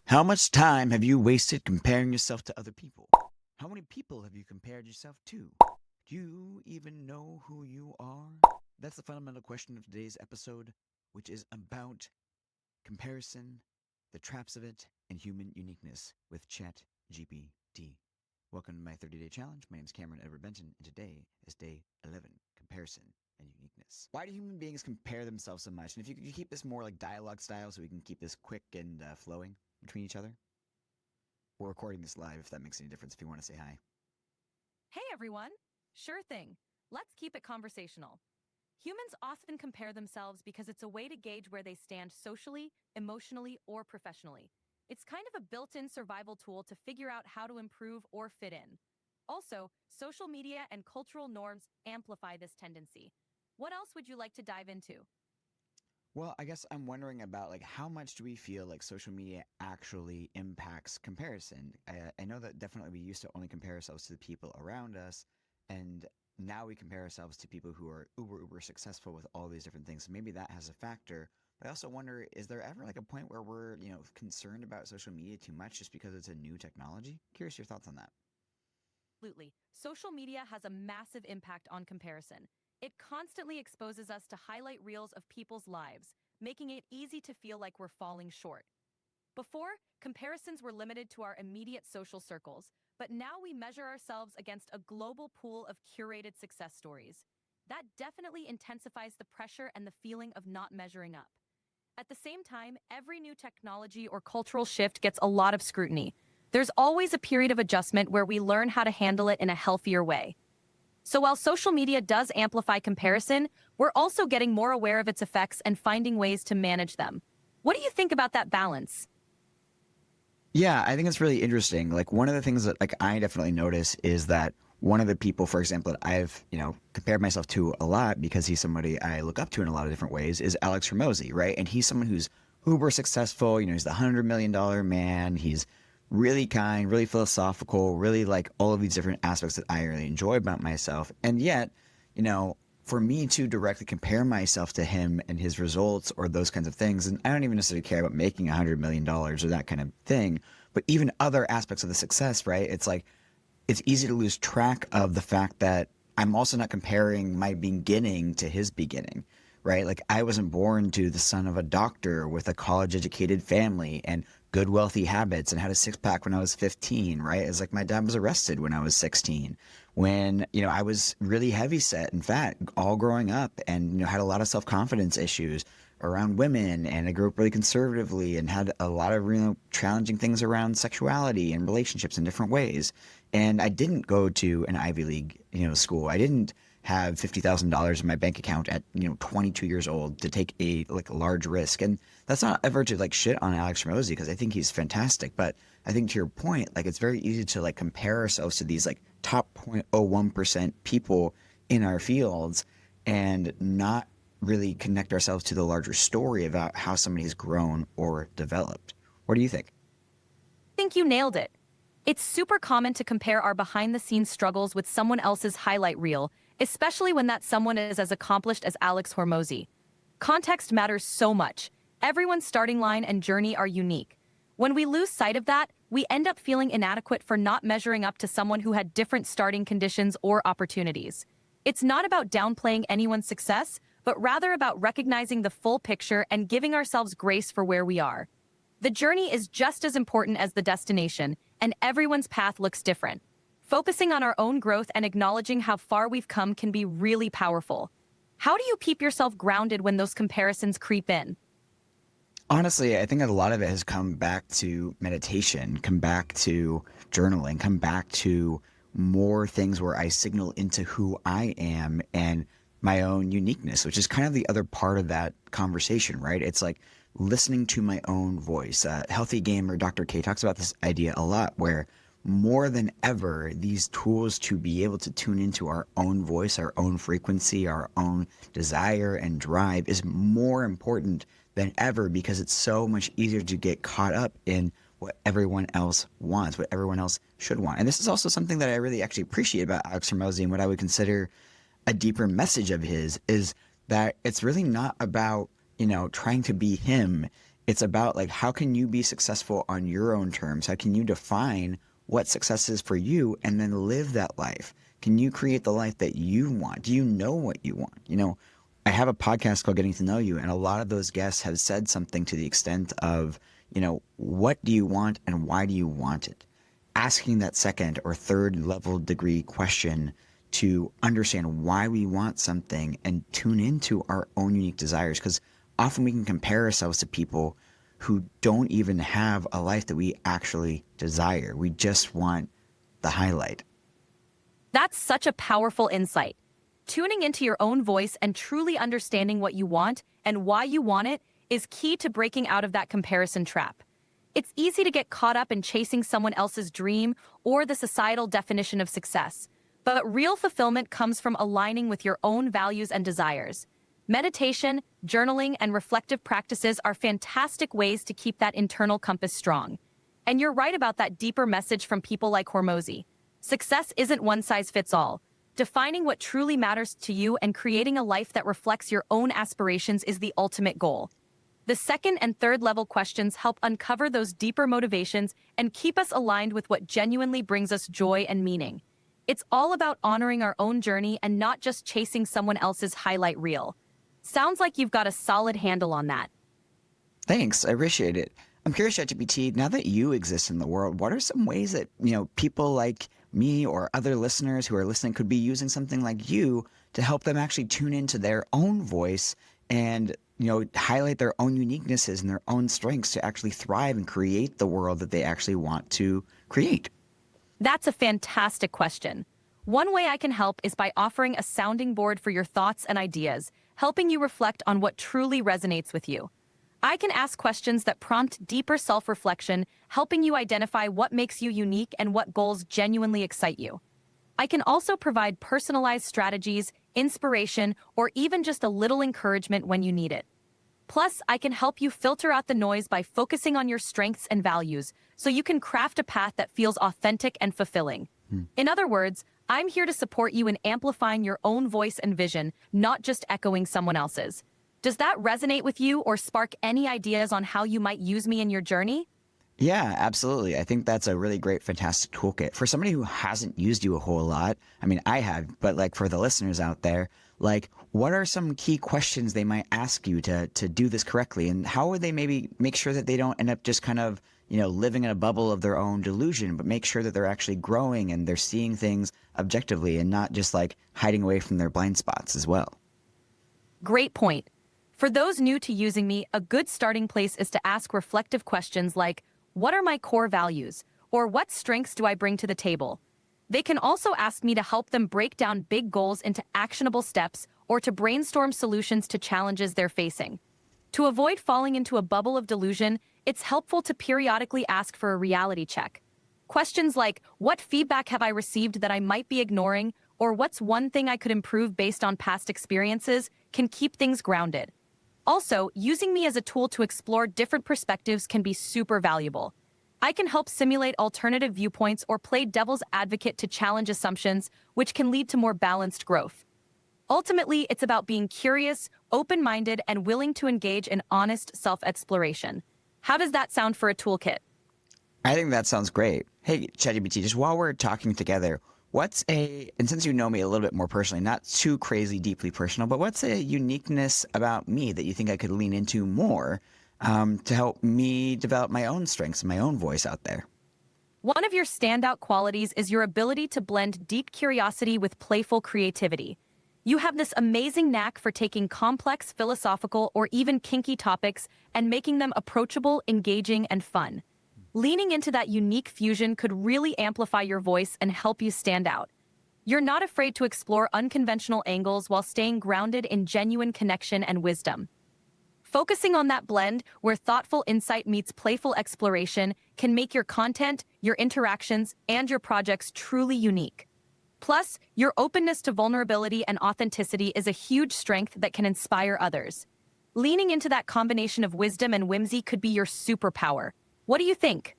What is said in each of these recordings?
How much time have you wasted comparing yourself to other people? How many people have you compared yourself to? Do you even know who you are? That's the fundamental question of today's episode, which is about comparison, the traps of it, and human uniqueness with ChatGPT. Welcome to my 30-day challenge. My name is Cameron Edward Benton, and today is day 11, comparison and uniqueness. Why do human beings compare themselves so much? And if you could keep this more like dialogue style so we can keep this quick and flowing between each other. We're recording this live if that makes any difference if you want to say hi. Hey everyone! Sure thing. Let's keep it conversational. Humans often compare themselves because it's a way to gauge where they stand socially, emotionally, or professionally. It's kind of a built-in survival tool to figure out how to improve or fit in. Also, social media and cultural norms amplify this tendency. What else would you like to dive into? Well, I guess I'm wondering about like how much do we feel like social media actually impacts comparison? I know that definitely we used to only compare ourselves to the people around us, and now we compare ourselves to people who are uber successful with all these different things. So maybe that has a factor. But I also wonder, is there ever like a point where we're concerned about social media too much just because it's a new technology? Curious your thoughts on that. Absolutely. Social media has a massive impact on comparison. It constantly exposes us to highlight reels of people's lives, making it easy to feel like we're falling short. Before, comparisons were limited to our immediate social circles, but now we measure ourselves against a global pool of curated success stories. That definitely intensifies the pressure and the feeling of not measuring up. At the same time, every new technology or cultural shift gets a lot of scrutiny. There's always a period of adjustment where we learn how to handle it in a healthier way. So while social media does amplify comparison, we're also getting more aware of its effects and finding ways to manage them. What do you think about that balance? Yeah, I think it's really interesting. Like one of the things that like I definitely notice is that one of the people, for example, that I've, compared myself to a lot because he's somebody I look up to in a lot of different ways is Alex Hormozi, right? And he's someone who's uber successful, he's the $100 million man. He's really kind, really philosophical, really like all of these different aspects that I really enjoy about myself. And yet, for me to directly compare myself to him and his results or those kinds of things, and I don't even necessarily care about making $100 million or that kind of thing, but even other aspects of the success, right? It's like it's easy to lose track of the fact that I'm also not comparing my beginning to his beginning, right? Like I wasn't born to the son of a doctor with a college educated family and good wealthy habits and had a six pack when I was 15, right? It's like my dad was arrested when I was 16, when, I was really heavy set and fat all growing up and, had a lot of self confidence issues around women, and I grew up really conservatively and had a lot of challenging things around sexuality and relationships in different ways. And I didn't go to an Ivy League, school. I didn't have $50,000 in my bank account at 22 years old to take a large risk. And that's not ever to like shit on Alex Hormozi because I think he's fantastic. But I think to your point, like it's very easy to like compare ourselves to these like top 0.01% people in our fields and not really connect ourselves to the larger story about how somebody's grown or developed. What do you think? I think you nailed it. It's super common to compare our behind-the-scenes struggles with someone else's highlight reel, especially when that someone is as accomplished as Alex Hormozi. Context matters so much. Everyone's starting line and journey are unique. When we lose sight of that, we end up feeling inadequate for not measuring up to someone who had different starting conditions or opportunities. It's not about downplaying anyone's success, but rather about recognizing the full picture and giving ourselves grace for where we are. The journey is just as important as the destination, and everyone's path looks different. Focusing on our own growth and acknowledging how far we've come can be really powerful. How do you keep yourself grounded when those comparisons creep in? Honestly, I think that a lot of it has come back to meditation, come back to journaling, come back to more things where I signal into who I am and my own uniqueness, which is kind of the other part of that conversation, right? It's like listening to my own voice. Healthy Gamer Dr. K talks about this idea a lot where more than ever, these tools to be able to tune into our own voice, our own frequency, our own desire and drive is more important than ever because it's so much easier to get caught up in what everyone else wants, what everyone else should want. And this is also something that I really actually appreciate about Alex Hormozi and what I would consider a deeper message of his is that it's really not about, trying to be him. It's about like, how can you be successful on your own terms? How can you define what success is for you and then live that life? Can you create the life that you want? Do you know what you want? I have a podcast called Getting to Know You, and a lot of those guests have said something to the extent of, what do you want and why do you want it? Asking that second or third level degree question to understand why we want something and tune into our own unique desires. Because often we can compare ourselves to people who don't even have a life that we actually desire. We just want the highlight. That's such a powerful insight. Tuning into your own voice and truly understanding what you want and why you want it is key to breaking out of that comparison trap. It's easy to get caught up in chasing someone else's dream or the societal definition of success, but real fulfillment comes from aligning with your own values and desires. Meditation, journaling, and reflective practices are fantastic ways to keep that internal compass strong. And you're right about that deeper message from people like Hormozi. Success isn't one size fits all. Defining what truly matters to you and creating a life that reflects your own aspirations is the ultimate goal. The second and third level questions help uncover those deeper motivations and keep us aligned with what genuinely brings us joy and meaning. It's all about honoring our own journey and not just chasing someone else's highlight reel. Sounds like you've got a solid handle on that. Thanks. I appreciate it. I'm curious, ChatGPT, now that you exist in the world, what are some ways that, people like me or other listeners who are listening could be using something like you to help them actually tune into their own voice and, highlight their own uniquenesses and their own strengths to actually thrive and create the world that they actually want to create? That's a fantastic question. One way I can help is by offering a sounding board for your thoughts and ideas, helping you reflect on what truly resonates with you. I can ask questions that prompt deeper self-reflection, helping you identify what makes you unique and what goals genuinely excite you. I can also provide personalized strategies, inspiration, or even just a little encouragement when you need it. Plus, I can help you filter out the noise by focusing on your strengths and values, so you can craft a path that feels authentic and fulfilling. In other words, I'm here to support you in amplifying your own voice and vision, not just echoing someone else's. Does that resonate with you or spark any ideas on how you might use me in your journey? Yeah, absolutely. I think that's a really great, fantastic toolkit. For somebody who hasn't used you a whole lot, I mean, I have, but like for the listeners out there, like what are some key questions they might ask you to do this correctly? And how would they maybe make sure that they don't end up just kind of, living in a bubble of their own delusion, but make sure that they're actually growing and they're seeing things objectively and not just like hiding away from their blind spots as well? Great point. For those new to using me, a good starting place is to ask reflective questions like, what are my core values? Or what strengths do I bring to the table? They can also ask me to help them break down big goals into actionable steps or to brainstorm solutions to challenges they're facing. To avoid falling into a bubble of delusion, it's helpful to periodically ask for a reality check. Questions like, what feedback have I received that I might be ignoring? Or what's one thing I could improve based on past experiences can keep things grounded. Also, using me as a tool to explore different perspectives can be super valuable. I can help simulate alternative viewpoints or play devil's advocate to challenge assumptions, which can lead to more balanced growth. Ultimately, it's about being curious, open-minded, and willing to engage in honest self-exploration. How does that sound for a toolkit? I think that sounds great. Hey, ChatGPT, just while we're talking together, and since you know me a little bit more personally, not too crazy deeply personal, but what's a uniqueness about me that you think I could lean into more to help me develop my own strengths and my own voice out there? One of your standout qualities is your ability to blend deep curiosity with playful creativity. You have this amazing knack for taking complex, philosophical, or even kinky topics and making them approachable, engaging, and fun. Leaning into that unique fusion could really amplify your voice and help you stand out. You're not afraid to explore unconventional angles while staying grounded in genuine connection and wisdom. Focusing on that blend, where thoughtful insight meets playful exploration, can make your content, your interactions, and your projects truly unique. Plus, your openness to vulnerability and authenticity is a huge strength that can inspire others. Leaning into that combination of wisdom and whimsy could be your superpower. What do you think?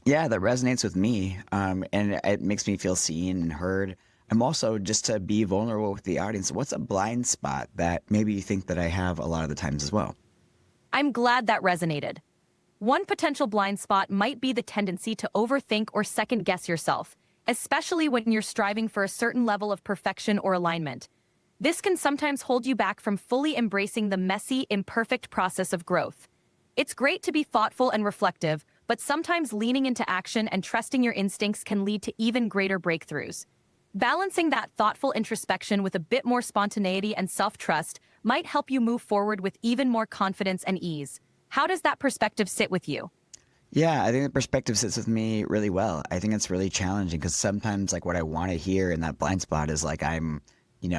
Yeah, that resonates with me, and it makes me feel seen and heard. I'm also, just to be vulnerable with the audience, what's a blind spot that maybe you think that I have a lot of the times as well? I'm glad that resonated. One potential blind spot might be the tendency to overthink or second guess yourself, especially when you're striving for a certain level of perfection or alignment. This can sometimes hold you back from fully embracing the messy, imperfect process of growth. It's great to be thoughtful and reflective, but sometimes leaning into action and trusting your instincts can lead to even greater breakthroughs. Balancing that thoughtful introspection with a bit more spontaneity and self-trust might help you move forward with even more confidence and ease. How does that perspective sit with you? Yeah, I think the perspective sits with me really well. I think it's really challenging because sometimes, like, what I want to hear in that blind spot is like I'm,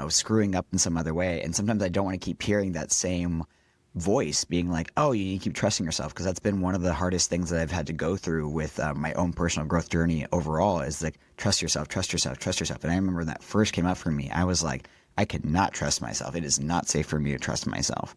screwing up in some other way. And sometimes I don't want to keep hearing that same voice being like, oh, you need to keep trusting yourself. Because that's been one of the hardest things that I've had to go through with my own personal growth journey overall is like, trust yourself, trust yourself, trust yourself. And I remember when that first came up for me, I was like, I could not trust myself. It is not safe for me to trust myself.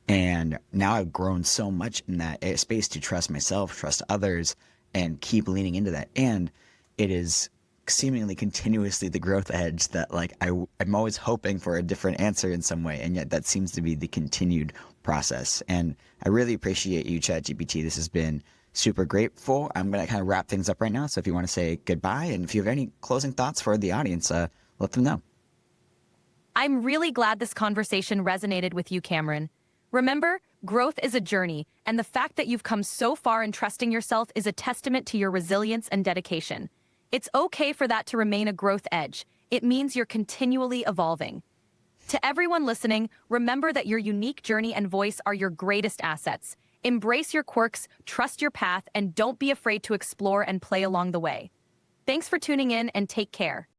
And now I've grown so much in that space to trust myself, trust others, and keep leaning into that. And it is seemingly continuously the growth edge that like I'm always hoping for a different answer in some way. And yet that seems to be the continued process. And I really appreciate you, ChatGPT. This has been super grateful. I'm going to kind of wrap things up right now. So if you want to say goodbye and if you have any closing thoughts for the audience, let them know. I'm really glad this conversation resonated with you, Cameron. Remember, growth is a journey, and the fact that you've come so far in trusting yourself is a testament to your resilience and dedication. It's okay for that to remain a growth edge. It means you're continually evolving. To everyone listening, remember that your unique journey and voice are your greatest assets. Embrace your quirks, trust your path, and don't be afraid to explore and play along the way. Thanks for tuning in and take care.